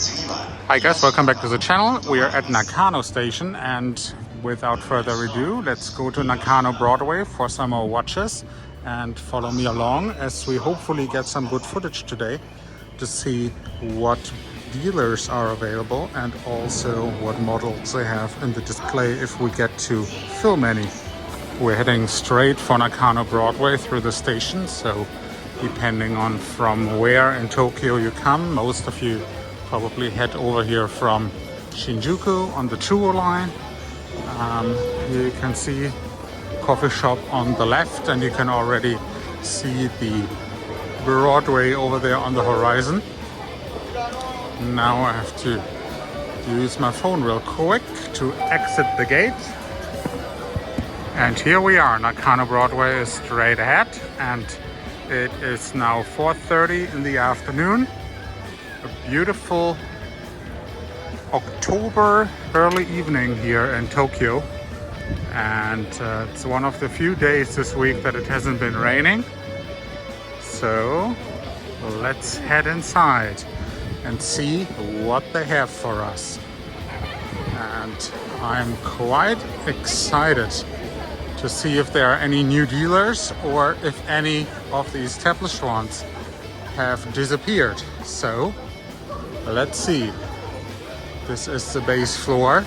Hi guys, welcome back to the channel. We are at Nakano Station, and without further ado, let's go to Nakano Broadway for some more watches and follow me along as we hopefully get some good footage today to see what dealers are available and also what models they have in the display if we get to film any. We're heading straight for Nakano Broadway through the station, so depending on from where in Tokyo you come, most of you probably head over here from Shinjuku on the Chuo line. Here you can see coffee shop on the left, and you can already see the Broadway over there on the horizon. Now I have to use my phone real quick to exit the gate. And here we are. Nakano Broadway is straight ahead, and it is now 4:30 in the afternoon. A beautiful October early evening here in Tokyo, and it's one of the few days this week that it hasn't been raining. So let's head inside and see what they have for us. And I'm quite excited to see if there are any new dealers or if any of the established ones have disappeared. So let's see. This is the base floor,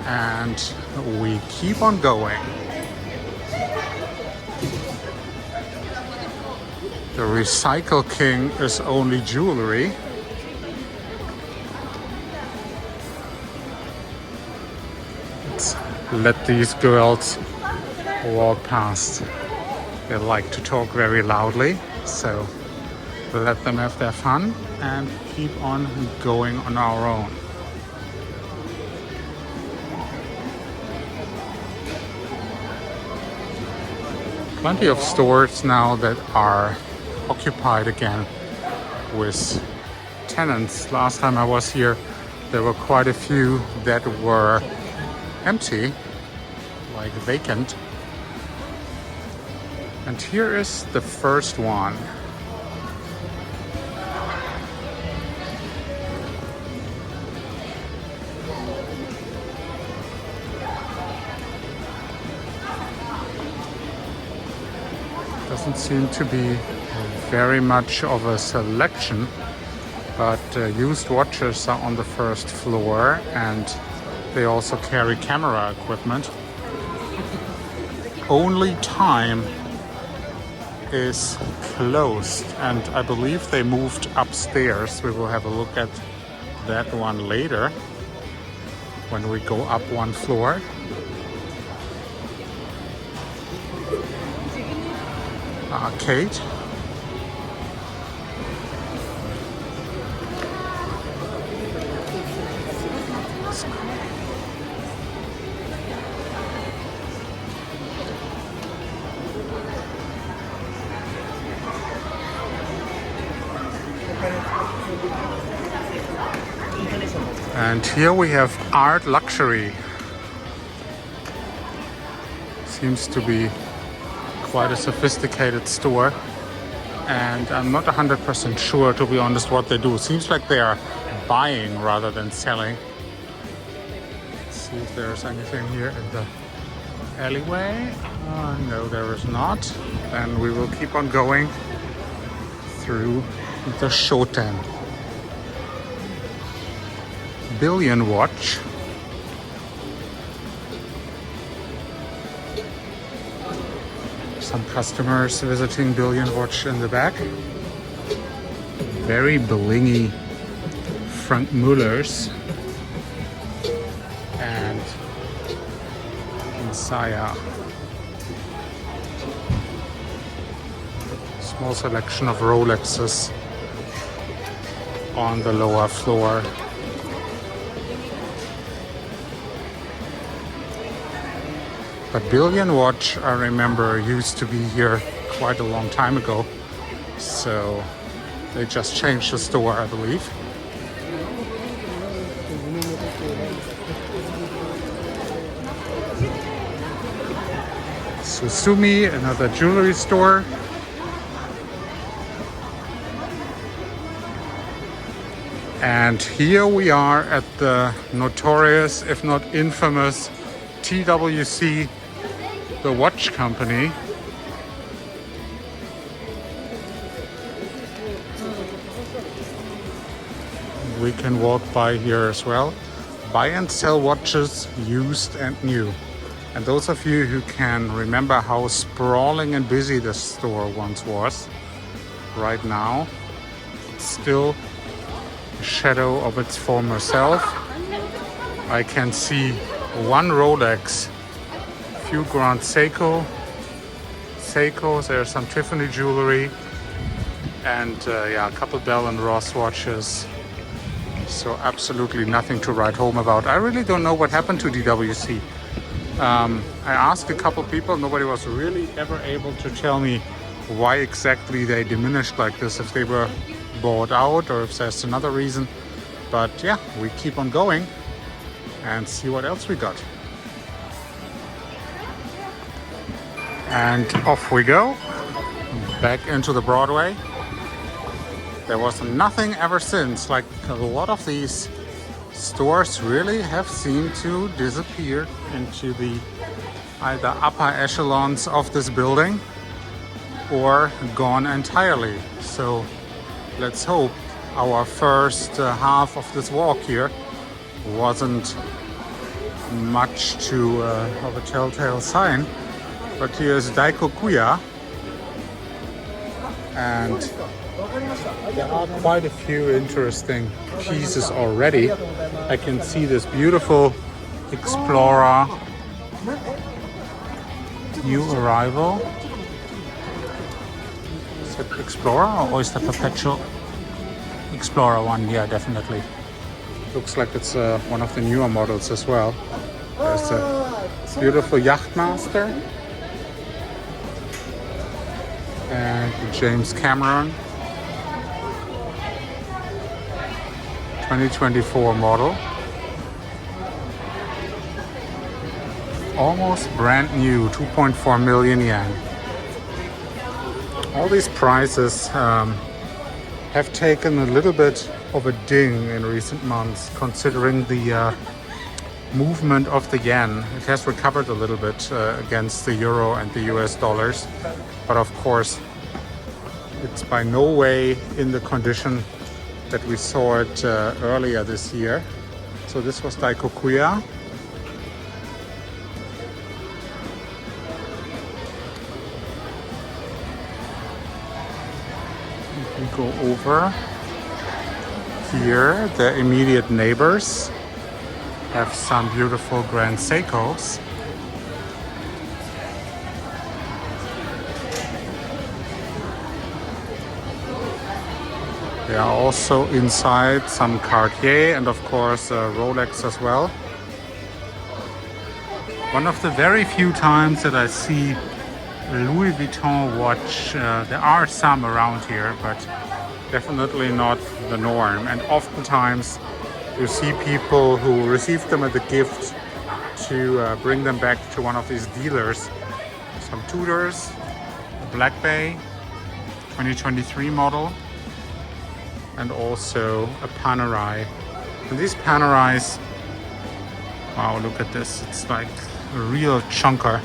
and we keep on going. The Recycle King is only jewelry. Let's let these girls walk past. They like to talk very loudly, so let them have their fun and keep on going on our own. Plenty of stores now that are occupied again with tenants. Last time I was here, there were quite a few that were empty, like vacant. And here is the first one. Doesn't seem to be very much of a selection, but used watches are on the first floor, and they also carry camera equipment. Only Time is closed, and I believe they moved upstairs. We will have a look at that one later when we go up one floor. Arcade. And here we have Art Luxury. Seems to be quite a sophisticated store, and I'm not 100% sure, to be honest, what they do. Seems like they are buying rather than selling. Let's see if there's anything here in the alleyway. No, there is not. Then we will keep on going through the Shoten. Billion watch. Some customers visiting Billion watch in the back. Very blingy Frank Muller's and Messiah. Small selection of Rolexes on the lower floor. But Billion watch, I remember, used to be here quite a long time ago, so they just changed the store, I believe. Susumi, another jewelry store. And here we are at the notorious, if not infamous, TWC, the watch company. We can walk by here as well. Buy and sell watches, used and new. And those of you who can remember how sprawling and busy this store once was, right now it's still a shadow of its former self. I can see one Rolex, a few Grand Seikos, there's some Tiffany jewelry, and yeah, a couple Bell and Ross watches. So absolutely nothing to write home about. I really don't know what happened to DWC. I asked a couple people, nobody was really ever able to tell me why exactly they diminished like this, if they were bought out or if there's another reason. But yeah, we keep on going and see what else we got. And off we go, back into the Broadway. There was nothing ever since. Like, a lot of these stores really have seemed to disappear into the either upper echelons of this building or gone entirely. So let's hope our first half of this walk here wasn't much to of a telltale sign. But here's Daikokuya, and there are quite a few interesting pieces already. I can see this beautiful Explorer new arrival. Is it Explorer or is that Perpetual? Explorer one, yeah, definitely. Looks like it's one of the newer models as well. There's a beautiful Yachtmaster and James Cameron 2024 model. Almost brand new, 2.4 million yen. All these prices have taken a little bit of a ding in recent months, considering the movement of the yen. It has recovered a little bit against the euro and the US dollars, but of course it's by no way in the condition that we saw it earlier this year. So this was Daikokuya. We go over here. The immediate neighbors have some beautiful Grand Seikos. There are also inside some Cartier and of course Rolex as well. One of the very few times that I see a Louis Vuitton watch, there are some around here, but definitely not the norm. And oftentimes you see people who receive them as a gift to bring them back to one of these dealers. Some Tudors, a Black Bay 2023 model, and also a Panerai. And these Panerais, wow, look at this, it's like a real chunker.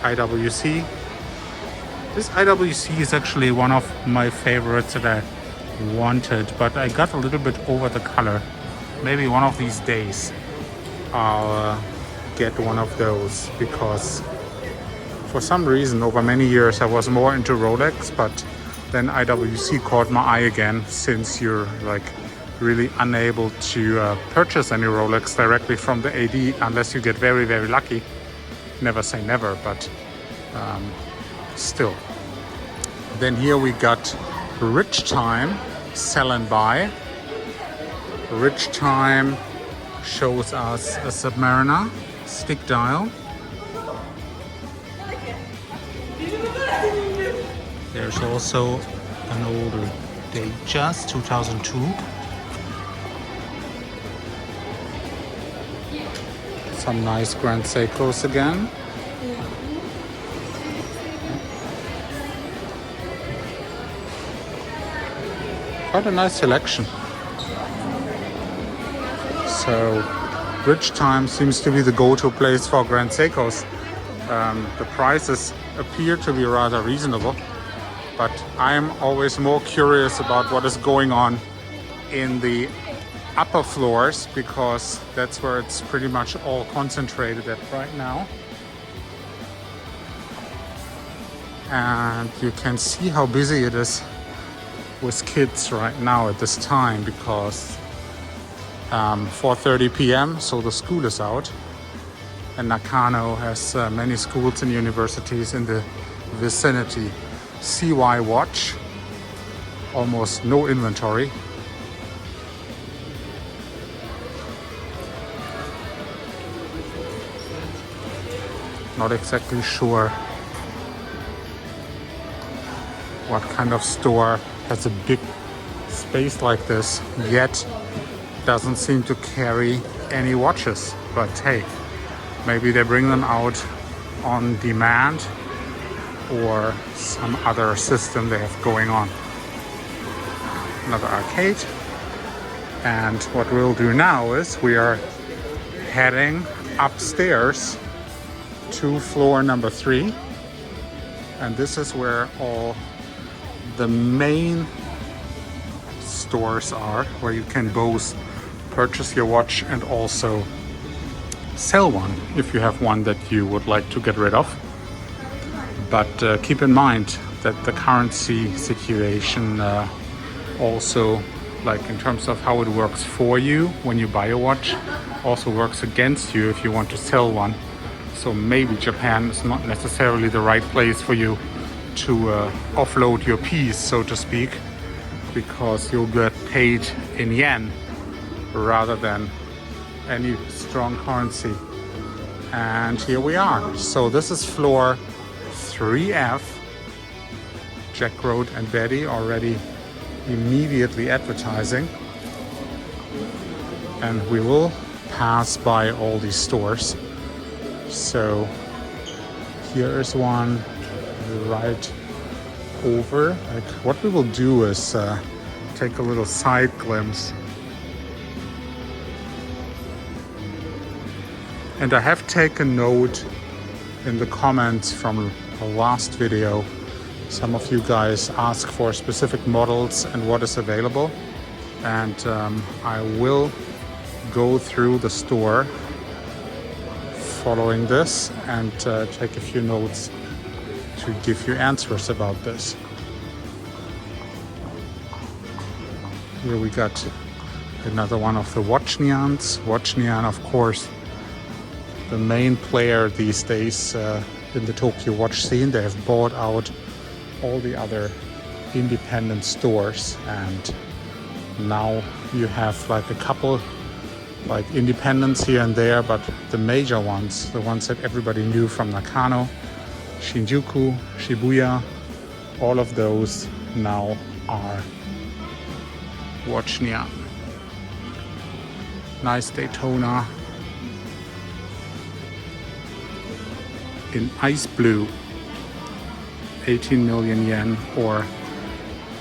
IWC. This IWC is actually one of my favorites that I wanted, but I got a little bit over the color. Maybe one of these days I'll get one of those, because for some reason over many years I was more into Rolex, but then IWC caught my eye again, since you're like really unable to purchase any Rolex directly from the AD unless you get very, very lucky. Never say never, but still. Then here we got Rich Time, sell and buy. Rich Time shows us a Submariner stick dial. There's also an older Datejust 2002. Some nice Grand Seikos again. Quite a nice selection. So bridge time seems to be the go-to place for Grand Seikos. The prices appear to be rather reasonable, but I'm always more curious about what is going on in the upper floors, because that's where it's pretty much all concentrated at right now. And you can see how busy it is with kids right now at this time, because 4:30 p.m. so the school is out, and Nakano has many schools and universities in the vicinity. CY watch, almost no inventory. Not exactly sure what kind of store has a big space like this, yet doesn't seem to carry any watches. But hey, maybe they bring them out on demand or some other system they have going on. Another arcade. And what we'll do now is we are heading upstairs to floor number 3. And this is where all the main stores are, where you can both purchase your watch and also sell one if you have one that you would like to get rid of. But keep in mind that the currency situation also, like in terms of how it works for you when you buy a watch, also works against you if you want to sell one. So maybe Japan is not necessarily the right place for you to offload your piece, so to speak, because you'll get paid in yen rather than any strong currency. And here we are. So this is floor 3F. Jack Road and Betty already immediately advertising. And we will pass by all these stores. So here is one right over. Like, what we will do is take a little side glimpse. And I have taken note in the comments from the last video. Some of you guys ask for specific models and what is available. And I will go through the store following this and take a few notes to give you answers about this. Here we got another one of the Watchnians. Watchnian, of course, the main player these days in the Tokyo watch scene. They have bought out all the other independent stores, and now you have like a couple like independents here and there, but the major ones, the ones that everybody knew from Nakano, Shinjuku, Shibuya, all of those now are Watchnian. Nice Daytona in ice blue, 18 million yen or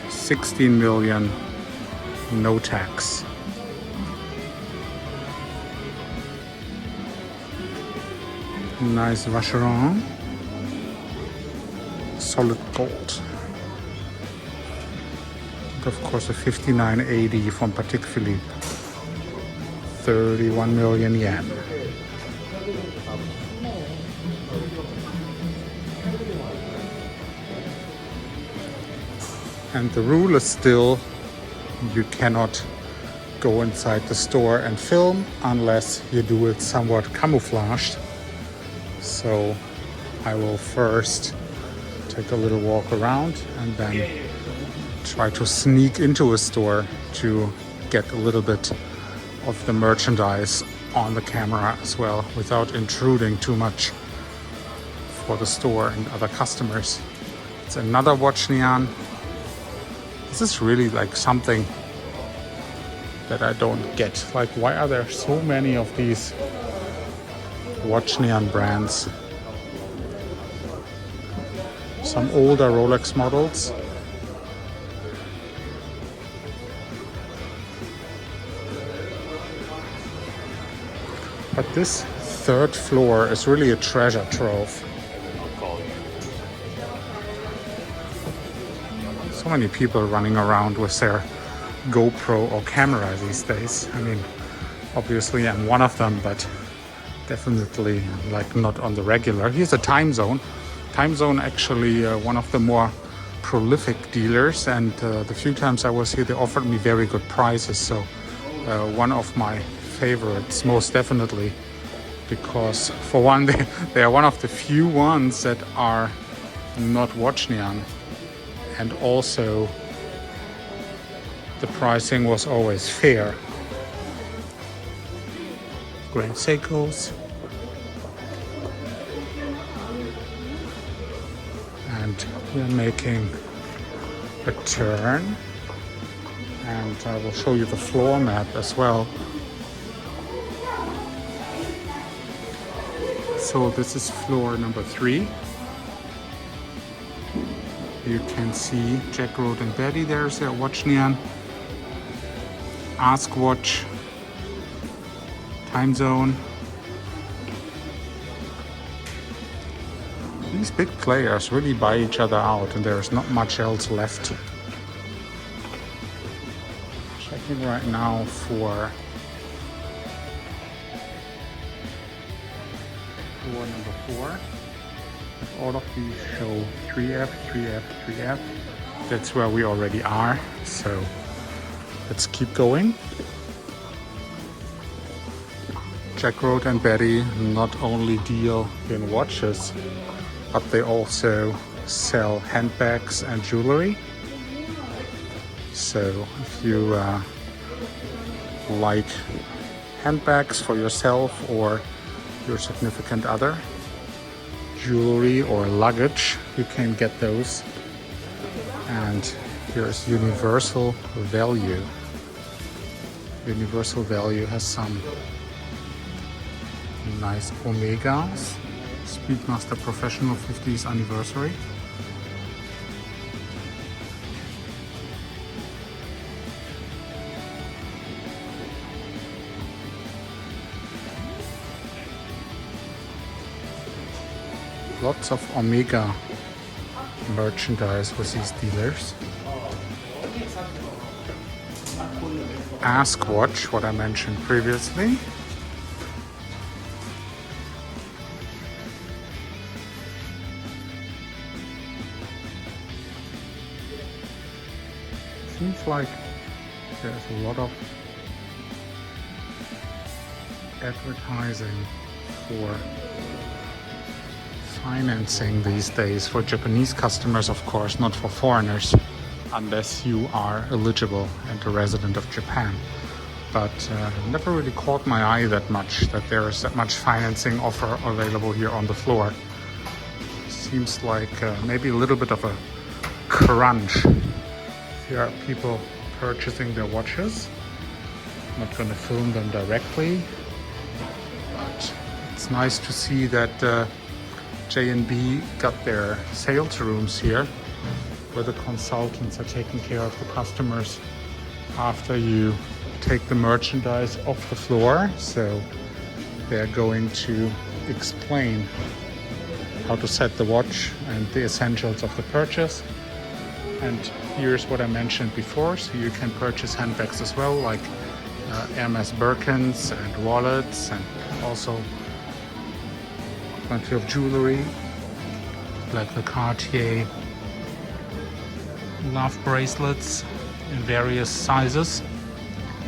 16 million no tax. Nice Vacheron, solid gold. And of course a 5980 from Patek Philippe, 31 million yen. And the rule is still, you cannot go inside the store and film unless you do it somewhat camouflaged. So I will first take a little walk around and then try to sneak into a store to get a little bit of the merchandise on the camera as well, without intruding too much for the store and other customers. It's another Watchnian. This is really like something that I don't get. Like, why are there so many of these Watchnian brands? Some older Rolex models. But this third floor is really a treasure trove. So many people running around with their GoPro or camera these days. I mean, obviously I'm one of them, but definitely like not on the regular. Here's a Time Zone. Time Zone actually one of the more prolific dealers, and the few times I was here they offered me very good prices. So one of my favorites, most definitely, because for one they are one of the few ones that are not watch neon, and also the pricing was always fair. Great Seikos. And we're making a turn, and I will show you the floor map as well. So this is floor number 3. You can see Jack Road and Betty. There's their watch neon. Ask Watch, Time Zone. These big players really buy each other out, and there's not much else left. Checking right now for floor number 4. All of these show 3F, 3F, 3F. That's where we already are. So let's keep going. Jack Road and Betty not only deal in watches, but they also sell handbags and jewelry. So if you like handbags for yourself or your significant other, jewelry or luggage, you can get those. And here's Universal Value. Universal Value has some nice Omegas. Speedmaster Professional 50th anniversary. Lots of Omega merchandise with these dealers. Ask Watch, what I mentioned previously. Seems like there's a lot of advertising for financing these days for Japanese customers, of course, not for foreigners, unless you are eligible and a resident of Japan. But never really caught my eye that much, that there is that much financing offer available here on the floor. Seems like maybe a little bit of a crunch. Here are people purchasing their watches. I'm not going to film them directly, but it's nice to see that J&B got their sales rooms here, where the consultants are taking care of the customers after you take the merchandise off the floor. So they're going to explain how to set the watch and the essentials of the purchase. And here's what I mentioned before, so you can purchase handbags as well, like Hermes Birkins and wallets, and also plenty of jewelry, like the Cartier love bracelets in various sizes.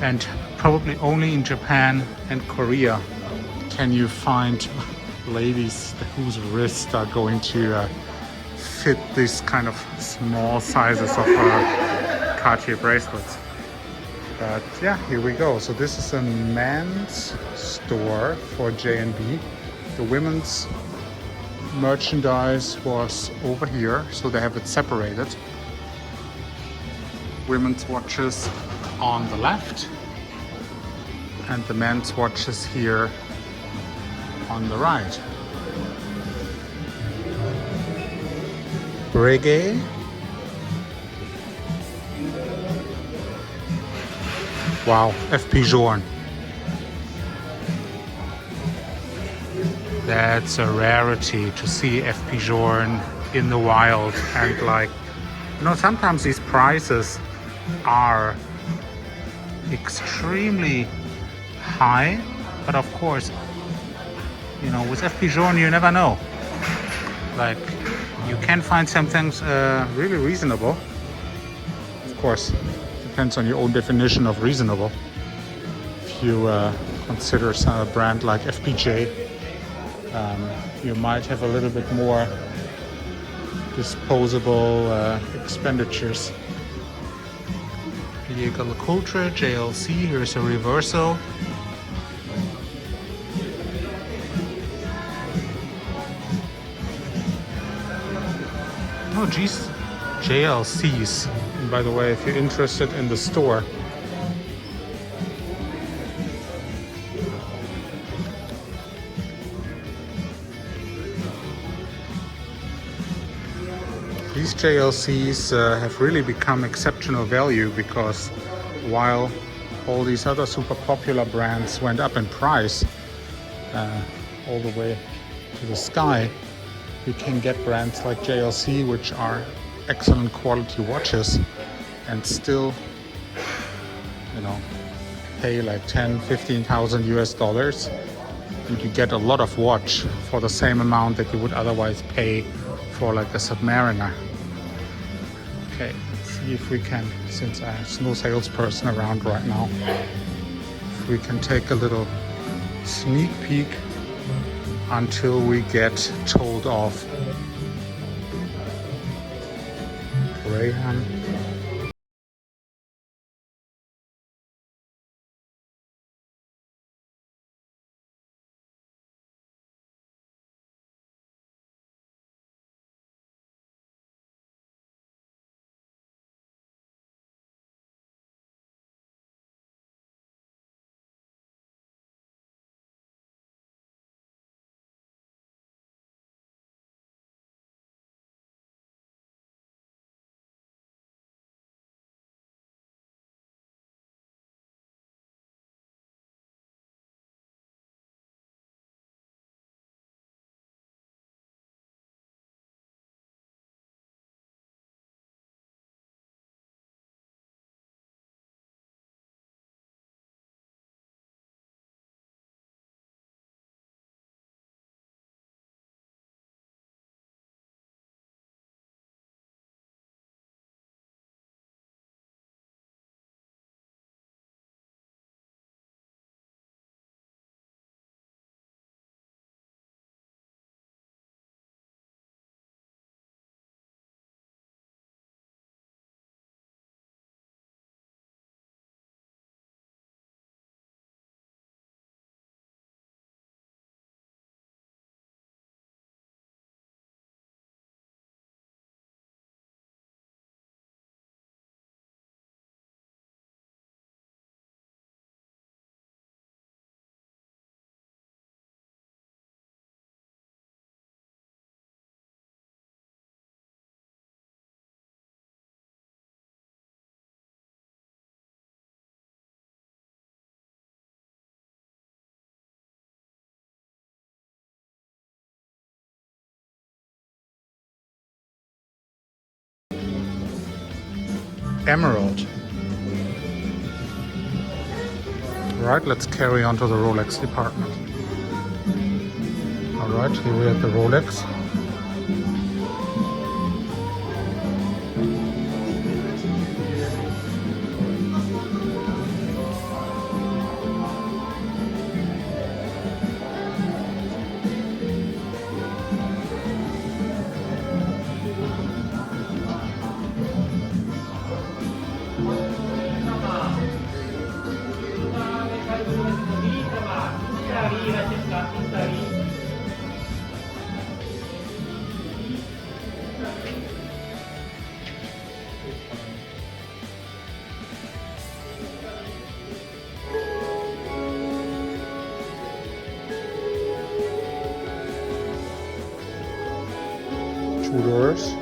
And probably only in Japan and Korea can you find ladies whose wrists are going to fit these kind of small sizes of Cartier bracelets. But yeah, here we go. So this is a men's store for J&B. The women's merchandise was over here, so they have it separated. Women's watches on the left, and the men's watches here on the right. Reggae. Wow, FP Journe. That's a rarity to see FP Journe in the wild. And like, you know, sometimes these prices are extremely high, but of course, you know, with FP Journe you never know. Like, you can find some things really reasonable. Of course, depends on your own definition of reasonable. If you consider a brand like FPJ, you might have a little bit more disposable expenditures. Diego Lecoultre, JLC, here's a reverso. Oh geez, JLCs. And by the way, if you're interested in the store, these JLCs have really become exceptional value, because while all these other super popular brands went up in price all the way to the sky, you can get brands like JLC, which are excellent quality watches, and still, you know, pay like 10,000-15,000 US dollars, and you get a lot of watch for the same amount that you would otherwise pay for like a Submariner. Okay, let's see if we can, since there's no salesperson around right now, if we can take a little sneak peek until we get told off. Graham. Emerald. Alright, let's carry on to the Rolex department. Alright, here we have the Rolex. Tudors.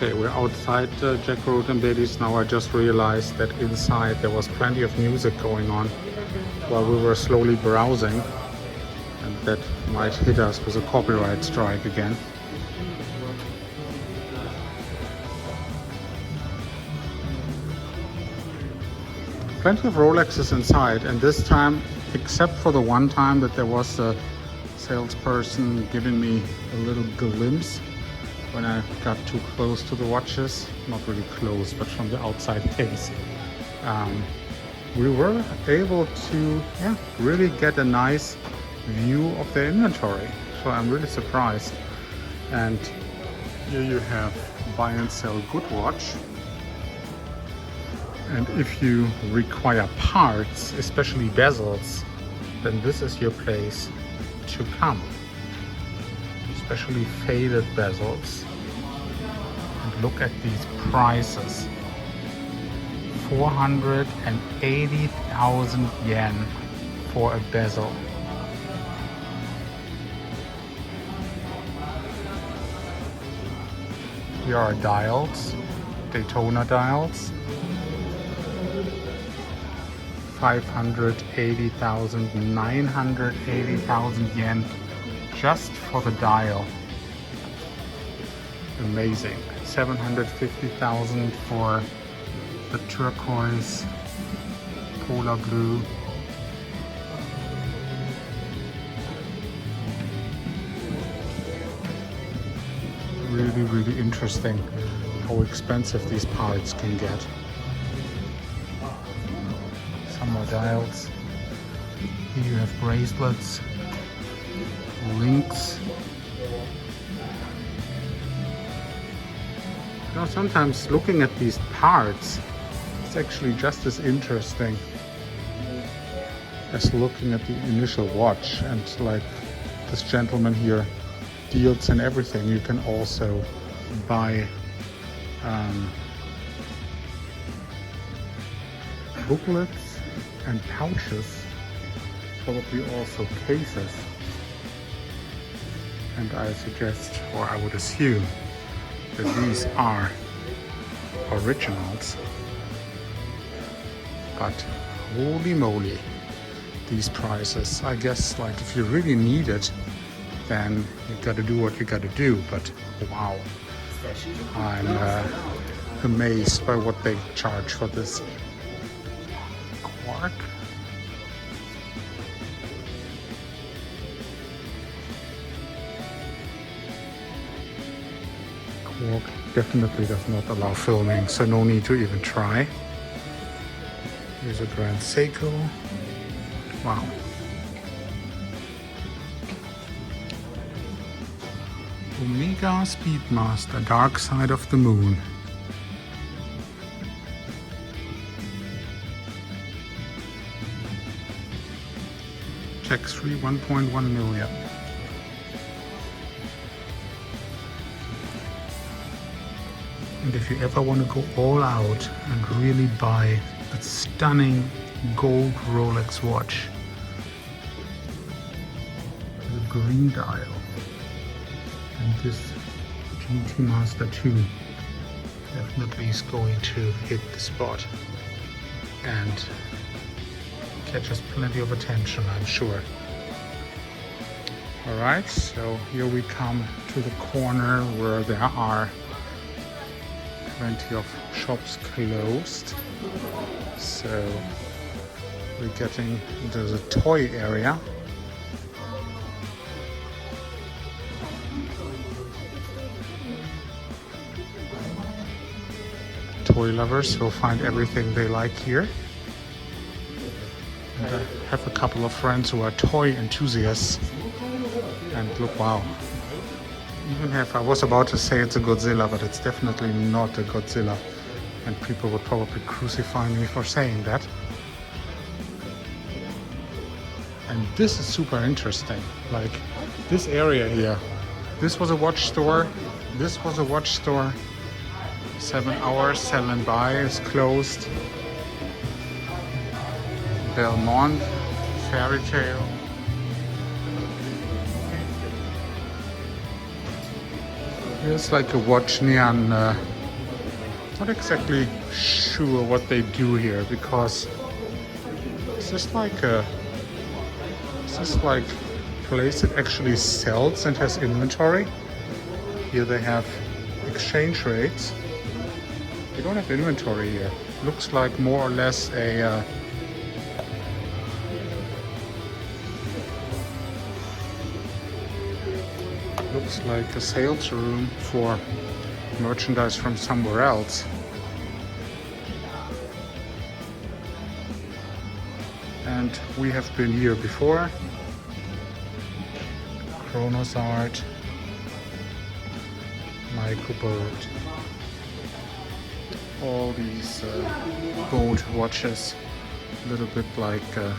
Okay, we're outside Jack Road and Betty's now. I just realized that inside there was plenty of music going on while we were slowly browsing, and that might hit us with a copyright strike again. Plenty of Rolexes inside, and this time, except for the one time that there was a salesperson giving me a little glimpse when I got too close to the watches, not really close, but from the outside case, we were able to really get a nice view of the inventory. So I'm really surprised. And here you have buy and sell good watch. And if you require parts, especially bezels, then this is your place to come. Especially faded bezels. And look at these prices. 480,000 yen for a bezel. Here are dials, Daytona dials. 580,000, 980,000 yen just for the dial. Amazing. 750,000 for the turquoise polar blue. Really, really interesting how expensive these parts can get. Some more dials. Here you have bracelets, links. Now sometimes looking at these parts, it's actually just as interesting as looking at the initial watch. And like this gentleman here deals in everything. You can also buy booklets and pouches, probably also cases. And I suggest, or I would assume, that these are originals. But holy moly, these prices. I guess like if you really need it, then you gotta do what you gotta do. But wow, I'm amazed by what they charge for this. Quark. Quark definitely does not allow filming, so no need to even try. Here's a Grand Seiko. Wow. Omega Speedmaster, Dark Side of the Moon. Tax-free 1.1 million. And if you ever want to go all out and really buy a stunning gold Rolex watch, the green dial, and this GT Master 2 definitely is going to hit the spot and catches plenty of attention, I'm sure. Alright, so here we come to the corner where there are plenty of shops closed. So we're getting into the toy area. Toy lovers will find everything they like here. And I have a couple of friends who are toy enthusiasts. And look, wow. Even if I was about to say it's a Godzilla, but it's definitely not a Godzilla. And people would probably crucify me for saying that. And this is super interesting. Like this area here. This was a watch store. This was a watch store. 7 hours, sell and buy is closed. Belmont, Fairy Tale. Here's like a watch neon not exactly sure what they do here, because is this like a place that actually sells and has inventory? Here they have exchange rates. They don't have inventory here. Looks like more or less a looks like a sales room for merchandise from somewhere else. And we have been here before. Kronos Art, Michael Bird, all these gold watches, a little bit like a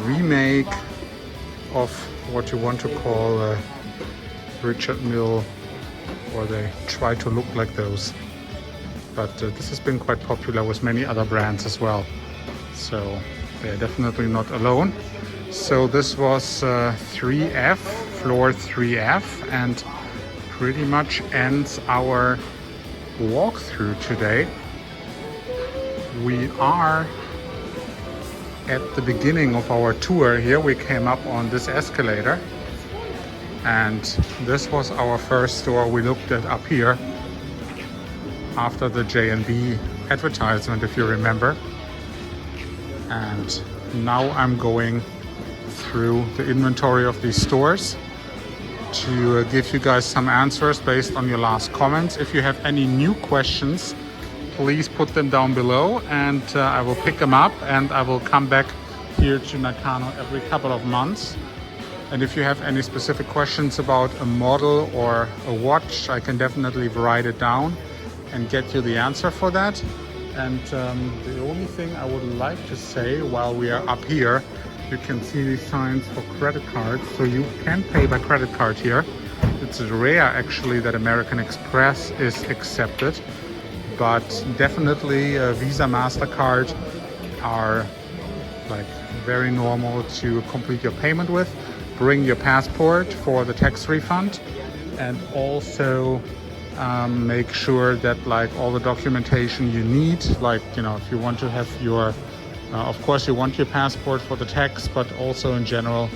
remake of what you want to call Richard Mille, or they try to look like those. But this has been quite popular with many other brands as well. So they're definitely not alone. So this was 3F, floor 3F, and pretty much ends our walkthrough today. We are at the beginning of our tour here. We came up on this escalator, and this was our first store we looked at up here after the J&B advertisement, if you remember. And now I'm going through the inventory of these stores to give you guys some answers based on your last comments. If you have any new questions, please put them down below, and I will pick them up, and I will come back here to Nakano every couple of months. And if you have any specific questions about a model or a watch, I can definitely write it down and get you the answer for that. And the only thing I would like to say while we are up here, you can see these signs for credit cards, so you can pay by credit card here. It's rare actually that American Express is accepted, but definitely Visa, MasterCard are like very normal to complete your payment with. Bring your passport for the tax refund, and also make sure that like all the documentation you need, like, you know, if you want to have your of course you want your passport for the tax, but also in general,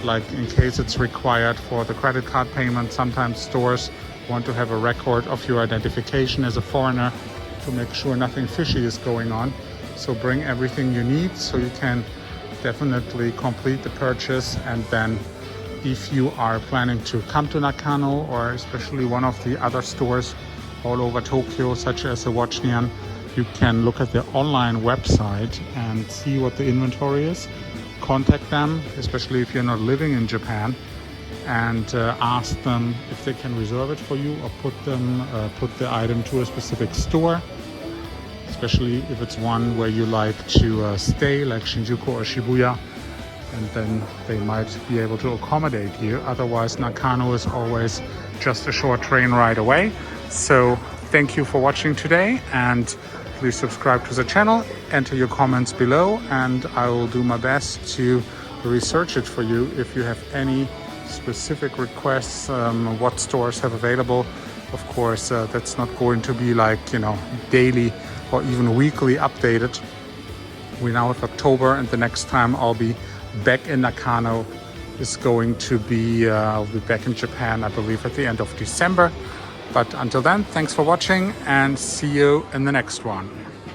like in case it's required for the credit card payment, sometimes stores want to have a record of your identification as a foreigner to make sure nothing fishy is going on. So bring everything you need so you can definitely complete the purchase. And then if you are planning to come to Nakano, or especially one of the other stores all over Tokyo, such as the Watchnian, you can look at their online website and see what the inventory is. Contact them, especially if you're not living in Japan, and ask them if they can reserve it for you, or put the item to a specific store, especially if it's one where you like to stay, like Shinjuku or Shibuya, and then they might be able to accommodate you. Otherwise, Nakano is always just a short train ride away. So thank you for watching today, and please subscribe to the channel, enter your comments below, and I will do my best to research it for you. If you have any specific requests, what stores have available, of course, that's not going to be like, you know, daily or even weekly updated. We now have October, and the next time I'll be back in Nakano is going to be, I'll be back in Japan, I believe, at the end of December. But until then, thanks for watching, and see you in the next one.